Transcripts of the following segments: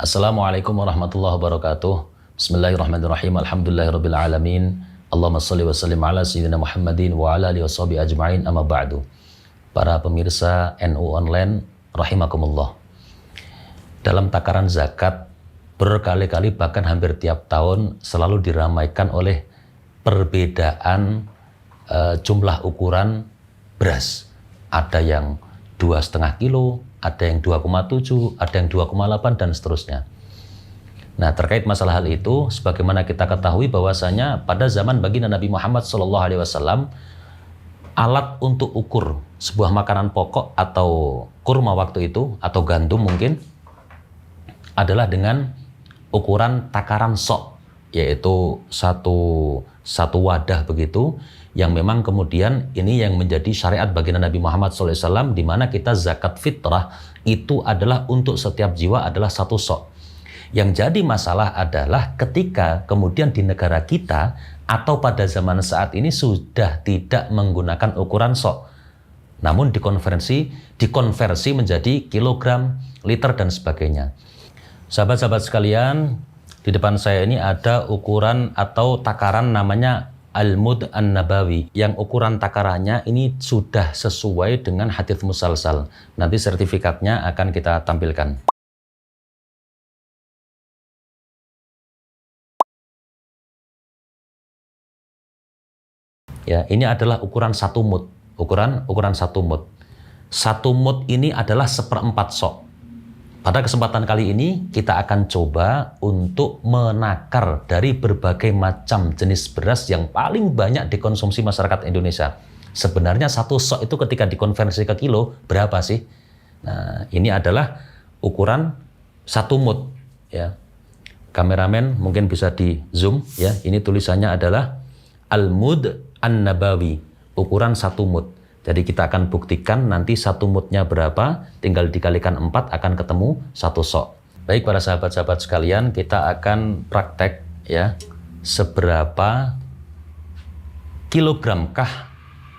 Assalamualaikum warahmatullahi wabarakatuh. Bismillahirrahmanirrahim. Alhamdulillahirabbil alamin. Allahumma shalli wa sallim ala sayyidina Muhammadin wa ala alihi washabihi ajmain. Amma ba'du. Para pemirsa NU Online rahimakumullah. Dalam takaran zakat berkali-kali bahkan hampir tiap tahun selalu diramaikan oleh perbedaan jumlah ukuran beras. Ada yang 2,5 kilo, ada yang 2,7, ada yang 2,8 dan seterusnya. Nah, terkait masalah hal itu, sebagaimana kita ketahui bahwasanya pada zaman baginda Nabi Muhammad SAW, alat untuk ukur sebuah makanan pokok atau kurma waktu itu, atau gandum mungkin, adalah dengan ukuran takaran sok, yaitu satu wadah begitu, yang memang kemudian ini yang menjadi syariat baginda Nabi Muhammad SAW, di mana kita zakat fitrah itu adalah untuk setiap jiwa adalah 1 sok. Yang jadi masalah adalah ketika kemudian di negara kita atau pada zaman saat ini sudah tidak menggunakan ukuran sok, namun dikonversi menjadi kilogram, liter dan sebagainya. Sahabat-sahabat sekalian, di depan saya ini ada ukuran atau takaran namanya Al-Mud An-Nabawi, yang ukuran takarannya ini sudah sesuai dengan hadits musalsal. Nanti sertifikatnya akan kita tampilkan. Ya, ini adalah ukuran 1 mud. Ukuran 1 mud. 1 mud ini adalah 1/4 sok. Pada kesempatan kali ini kita akan coba untuk menakar dari berbagai macam jenis beras yang paling banyak dikonsumsi masyarakat Indonesia. Sebenarnya 1 sok itu ketika dikonversi ke kilo berapa sih? Nah, ini adalah ukuran 1 mud ya. Kameramen mungkin bisa di zoom ya. Ini tulisannya adalah Al-Mud An-Nabawi, ukuran 1 mud. Jadi kita akan buktikan nanti 1 mudnya berapa, tinggal dikalikan 4 akan ketemu 1 sok. Baik para sahabat-sahabat sekalian, kita akan praktek ya, seberapa kilogramkah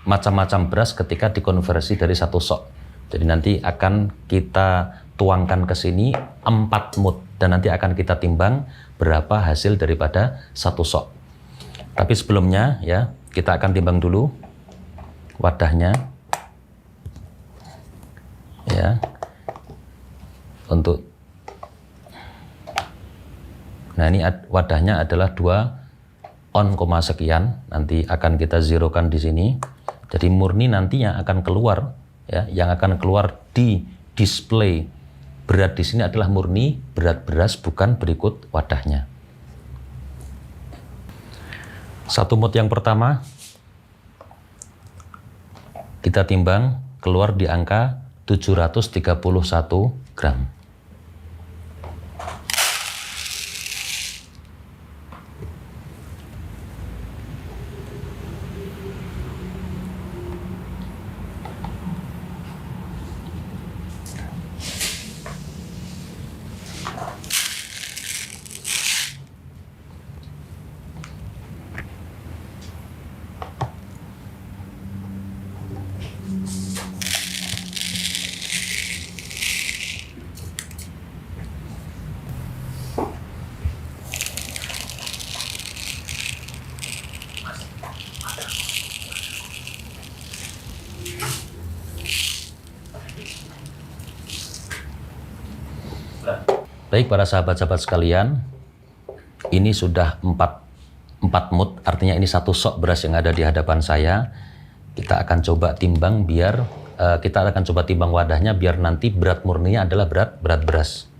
macam-macam beras ketika dikonversi dari 1 sok. Jadi nanti akan kita tuangkan ke sini 4 mud dan nanti akan kita timbang berapa hasil daripada 1 sok. Tapi sebelumnya ya, kita akan timbang dulu wadahnya ya, nah ini wadahnya adalah 2 on, sekian, nanti akan kita zerokan di sini. Jadi murni nantinya akan keluar ya, yang akan keluar di display berat di sini adalah murni berat beras, bukan berikut wadahnya. 1 mud yang pertama kita timbang, keluar di angka 731 gram. Baik para sahabat-sahabat sekalian, ini sudah 4 mud, artinya ini 1 sok beras yang ada di hadapan saya. Kita akan coba timbang kita akan coba timbang wadahnya biar nanti berat murninya adalah berat beras.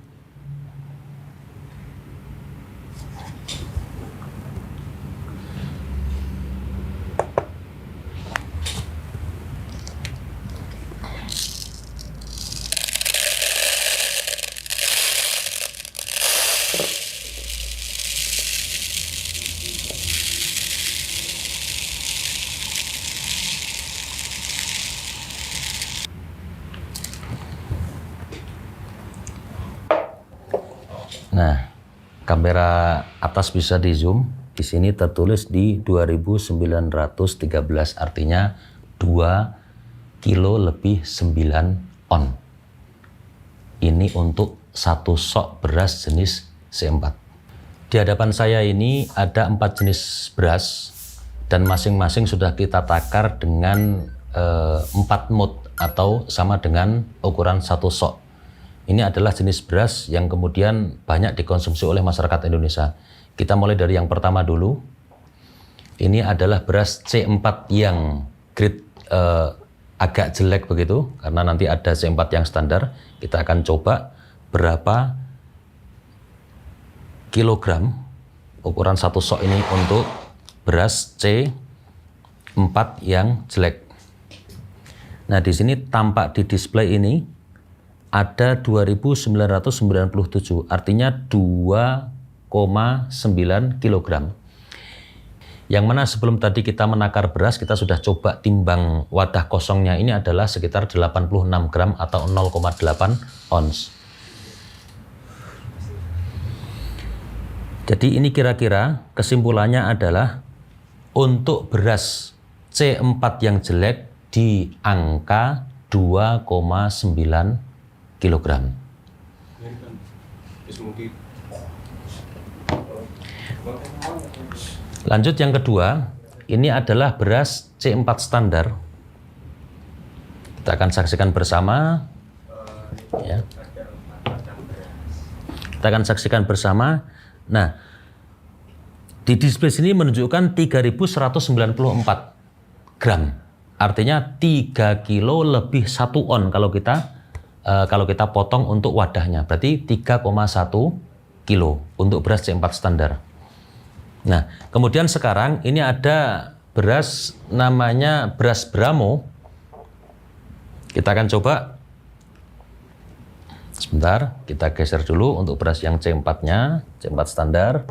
Nah, kamera atas bisa di zoom. Di sini tertulis di 2913, artinya 2 kilo lebih 9 on. Ini untuk satu sok beras jenis C4. Di hadapan saya ini ada 4 jenis beras dan masing-masing sudah kita takar dengan 4 mut atau sama dengan ukuran satu sok. Ini adalah jenis beras yang kemudian banyak dikonsumsi oleh masyarakat Indonesia. Kita mulai dari yang pertama dulu. Ini adalah beras C4 yang grade agak jelek begitu, karena nanti ada C4 yang standar. Kita akan coba berapa kilogram ukuran satu sok ini untuk beras C4 yang jelek. Nah, di sini tampak di display ini ada 2.997, artinya 2,9 kilogram. Yang mana sebelum tadi kita menakar beras, kita sudah coba timbang wadah kosongnya, ini adalah sekitar 86 gram atau 0,8 ons. Jadi ini kira-kira kesimpulannya adalah untuk beras C4 yang jelek di angka 2,9 kilogram. Lanjut yang kedua, ini adalah beras C4 standar. Kita akan saksikan bersama. Ya. Kita akan saksikan bersama. Nah, di display sini menunjukkan 3.194 gram. Artinya 3 kilo lebih 1 on kalau kita potong untuk wadahnya. Berarti 3,1 kilo untuk beras C4 standar. Nah, kemudian sekarang ini ada beras namanya beras Bramo. Kita akan coba. Sebentar, kita geser dulu untuk beras yang C4-nya, C4 standar.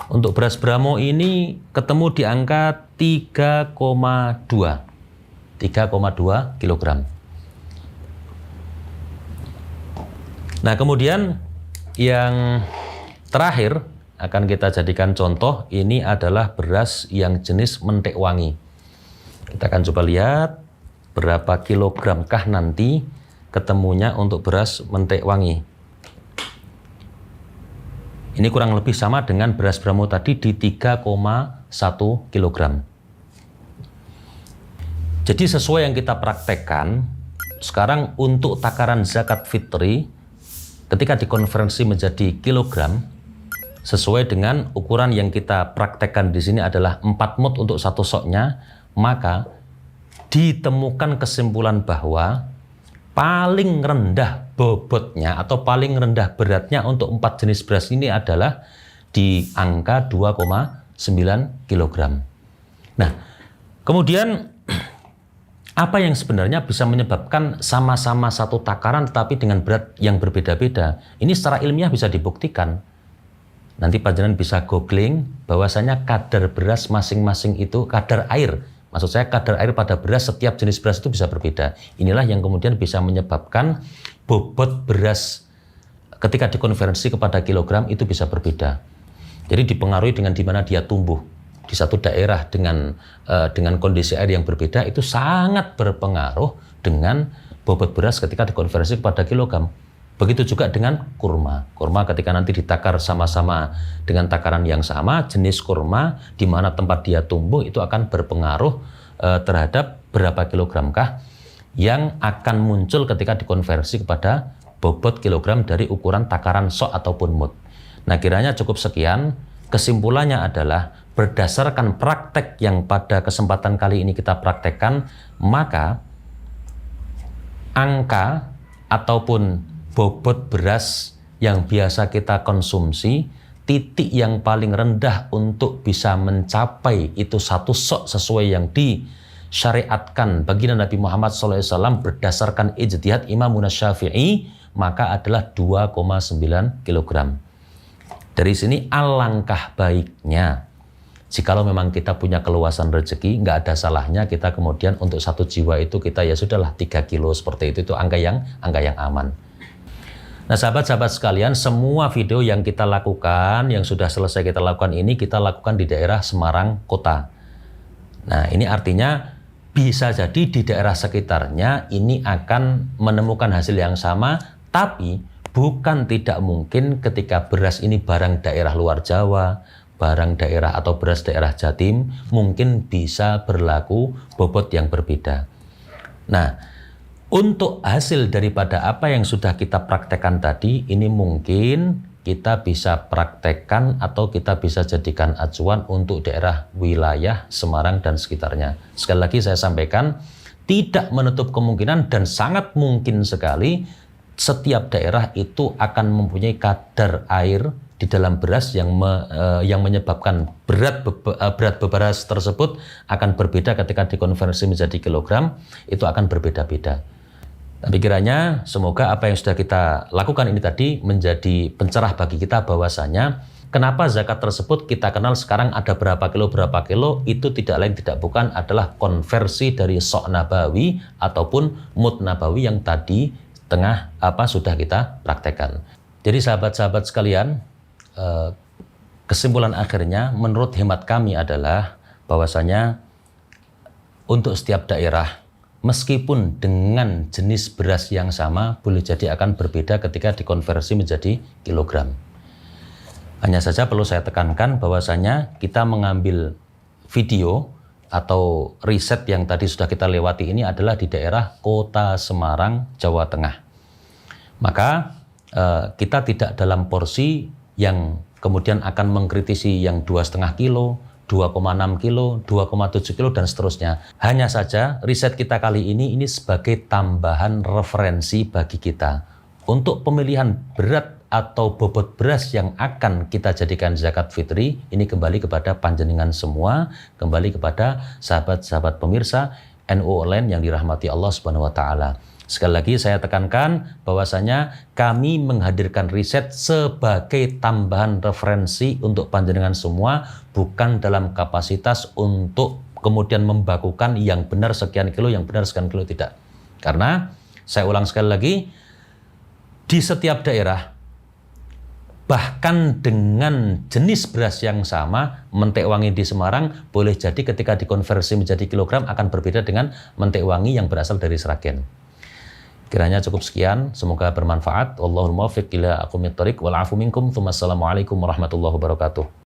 Untuk beras Bramo ini ketemu di angka 3,2 kilogram. Nah, kemudian yang terakhir akan kita jadikan contoh, ini adalah beras yang jenis mentek wangi. Kita akan coba lihat berapa kilogramkah nanti ketemunya untuk beras mentek wangi. Ini kurang lebih sama dengan beras Bramo tadi di 3,1 kilogram. Jadi sesuai yang kita praktekkan, sekarang untuk takaran zakat fitri, ketika dikonversi menjadi kilogram, sesuai dengan ukuran yang kita praktekkan di sini adalah 4 mut untuk satu soknya, maka ditemukan kesimpulan bahwa paling rendah bobotnya atau paling rendah beratnya untuk 4 jenis beras ini adalah di angka 2,9 kilogram. Nah, kemudian apa yang sebenarnya bisa menyebabkan sama-sama satu takaran tetapi dengan berat yang berbeda-beda? Ini secara ilmiah bisa dibuktikan. Nanti panjenengan bisa googling bahwasanya kadar beras masing-masing itu, kadar air, maksud saya kadar air pada beras, setiap jenis beras itu bisa berbeda. Inilah yang kemudian bisa menyebabkan bobot beras ketika dikonversi kepada kilogram itu bisa berbeda. Jadi dipengaruhi dengan di mana dia tumbuh. Di satu daerah dengan kondisi air yang berbeda itu sangat berpengaruh dengan bobot beras ketika dikonversi kepada kilogram. Begitu juga dengan kurma. Kurma ketika nanti ditakar sama-sama dengan takaran yang sama, jenis kurma di mana tempat dia tumbuh itu akan berpengaruh terhadap berapa kilogramkah yang akan muncul ketika dikonversi kepada bobot kilogram dari ukuran takaran sok ataupun mut. Nah, kiranya cukup sekian. Kesimpulannya adalah berdasarkan praktek yang pada kesempatan kali ini kita praktekkan, maka angka ataupun bobot beras yang biasa kita konsumsi, titik yang paling rendah untuk bisa mencapai itu satu sok sesuai yang disyariatkan baginda Nabi Muhammad SAW berdasarkan ijtihad Imam Syafi'i, maka adalah 2,9 kilogram. Dari sini alangkah baiknya jikalau memang kita punya keluasan rezeki, nggak ada salahnya kita kemudian untuk satu jiwa itu kita ya sudahlah 3 kilo seperti itu angka yang aman. Nah, sahabat-sahabat sekalian, semua video yang kita lakukan, yang sudah selesai kita lakukan ini, kita lakukan di daerah Semarang Kota. Nah, ini artinya bisa jadi di daerah sekitarnya ini akan menemukan hasil yang sama, tapi bukan tidak mungkin ketika beras ini barang daerah luar Jawa, barang daerah atau beras daerah Jatim, mungkin bisa berlaku bobot yang berbeda. Nah, untuk hasil daripada apa yang sudah kita praktekkan tadi, ini mungkin kita bisa praktekkan atau kita bisa jadikan acuan untuk daerah wilayah Semarang dan sekitarnya. Sekali lagi saya sampaikan, tidak menutup kemungkinan dan sangat mungkin sekali setiap daerah itu akan mempunyai kadar air di dalam beras yang menyebabkan berat beras tersebut akan berbeda ketika dikonversi menjadi kilogram, itu akan berbeda-beda. Tapi kiranya semoga apa yang sudah kita lakukan ini tadi menjadi pencerah bagi kita bahwasanya kenapa zakat tersebut kita kenal sekarang ada berapa kilo, itu tidak lain tidak bukan adalah konversi dari sok nabawi ataupun mud nabawi yang tadi sudah kita praktekkan. Jadi sahabat-sahabat sekalian, kesimpulan akhirnya menurut hemat kami adalah bahwasanya untuk setiap daerah meskipun dengan jenis beras yang sama, boleh jadi akan berbeda ketika dikonversi menjadi kilogram. Hanya saja perlu saya tekankan bahwasanya kita mengambil video atau riset yang tadi sudah kita lewati ini adalah di daerah Kota Semarang, Jawa Tengah. Maka kita tidak dalam porsi yang kemudian akan mengkritisi yang 2,5 kilo, 2,6 kilo, 2,7 kilo, dan seterusnya. Hanya saja riset kita kali ini sebagai tambahan referensi bagi kita. Untuk pemilihan berat atau bobot beras yang akan kita jadikan zakat fitri, ini kembali kepada panjenengan semua, kembali kepada sahabat-sahabat pemirsa NU Online yang dirahmati Allah Subhanahu wa Ta'ala. Sekali lagi saya tekankan bahwasanya kami menghadirkan riset sebagai tambahan referensi untuk panjenengan semua, bukan dalam kapasitas untuk kemudian membakukan yang benar sekian kilo, yang benar sekian kilo, tidak. Karena saya ulang sekali lagi, di setiap daerah bahkan dengan jenis beras yang sama, mentek wangi di Semarang boleh jadi ketika dikonversi menjadi kilogram akan berbeda dengan mentek wangi yang berasal dari Sragen. Kiranya cukup sekian, semoga bermanfaat. Wallahul muwaffiq ila aqwamit thoriq wal afu minkum. Assalamualaikum warahmatullahi wabarakatuh.